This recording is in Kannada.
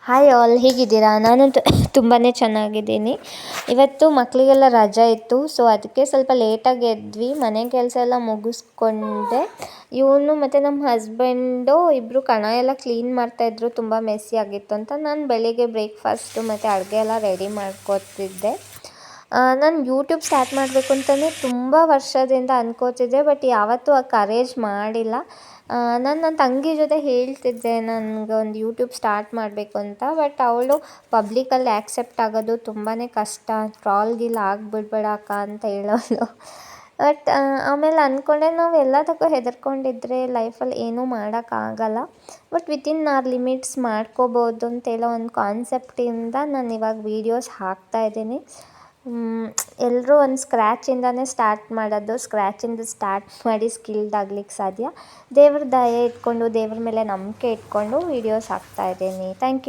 ಹಾಯ್ ಆಲ್, ಹೇಗಿದ್ದೀರಾ? ನಾನು ತುಂಬಾ ಚೆನ್ನಾಗಿದ್ದೀನಿ. ಇವತ್ತು ಮಕ್ಕಳಿಗೆಲ್ಲ ರಜೆ ಇತ್ತು, ಸೊ ಅದಕ್ಕೆ ಸ್ವಲ್ಪ ಲೇಟಾಗಿ ಎದ್ವಿ. ಮನೆ ಕೆಲಸ ಎಲ್ಲ ಮುಗಿಸ್ಕೊಂಡೆ. ಇವನು ಮತ್ತು ನಮ್ಮ ಹಸ್ಬೆಂಡು ಇಬ್ಬರು ಕಣ ಎಲ್ಲ ಕ್ಲೀನ್ ಮಾಡ್ತಾಯಿದ್ರು, ತುಂಬ ಮೆಸ್ಸಿ ಆಗಿತ್ತು ಅಂತ. ನಾನು ಬೆಳಿಗ್ಗೆ ಬ್ರೇಕ್ಫಾಸ್ಟು ಮತ್ತು ಅಡುಗೆ ಎಲ್ಲ ರೆಡಿ ಮಾಡ್ಕೊತಿದ್ದೆ. ನಾನು ಯೂಟ್ಯೂಬ್ ಸ್ಟಾರ್ಟ್ ಮಾಡಬೇಕು ಅಂತಲೇ ತುಂಬ ವರ್ಷದಿಂದ ಅನ್ಕೋತಿದ್ದೆ, ಬಟ್ ಯಾವತ್ತೂ ಆ ಕರೇಜ್ ಮಾಡಿಲ್ಲ. ನಾನು ನನ್ನ ತಂಗಿ ಜೊತೆ ಹೇಳ್ತಿದ್ದೆ ನನಗೊಂದು ಯೂಟ್ಯೂಬ್ ಸ್ಟಾರ್ಟ್ ಮಾಡಬೇಕು ಅಂತ, ಬಟ್ ಅವಳು ಪಬ್ಲಿಕಲ್ಲಿ ಆ್ಯಕ್ಸೆಪ್ಟ್ ಆಗೋದು ತುಂಬಾ ಕಷ್ಟ, ಟ್ರಾಲ್ ಗೀಲ್ ಆಗಿಬಿಡ್ಬೇಡ ಅಕ್ಕ ಅಂತ ಹೇಳೋಳು. ಬಟ್ ಆಮೇಲೆ ಅಂದ್ಕೊಂಡೆ, ನಾವು ಎಲ್ಲದಕ್ಕೂ ಹೆದರ್ಕೊಂಡಿದ್ರೆ ಲೈಫಲ್ಲಿ ಏನೂ ಮಾಡೋಕ್ಕಾಗಲ್ಲ. ಬಟ್ ವಿತಿನ್ ಆರ್ ಲಿಮಿಟ್ಸ್ ಮಾಡ್ಕೋಬೋದು ಅಂತೇಳೋ ಒಂದು ಕಾನ್ಸೆಪ್ಟಿಂದ ನಾನು ಇವಾಗ ವೀಡಿಯೋಸ್ ಹಾಕ್ತಾಯಿದ್ದೀನಿ. ಎಲ್ಲರೂ ಒಂದು ಸ್ಕ್ರ್ಯಾಚಿಂದನೇ ಸ್ಟಾರ್ಟ್ ಮಾಡೋದು, ಸ್ಕ್ರ್ಯಾಚಿಂದ ಸ್ಟಾರ್ಟ್ ಮಾಡಿ ಸ್ಕಿಲ್ಡ್ ಆಗ್ಲಿಕ್ಕೆ ಸಾಧ್ಯ. ದೇವ್ರ ದಯೆ ಇಟ್ಕೊಂಡು, ದೇವ್ರ ಮೇಲೆ ನಂಬಿಕೆ ಇಟ್ಕೊಂಡು ವೀಡಿಯೋಸ್ ಹಾಕ್ತಾಯಿದ್ದೀನಿ. Thank you.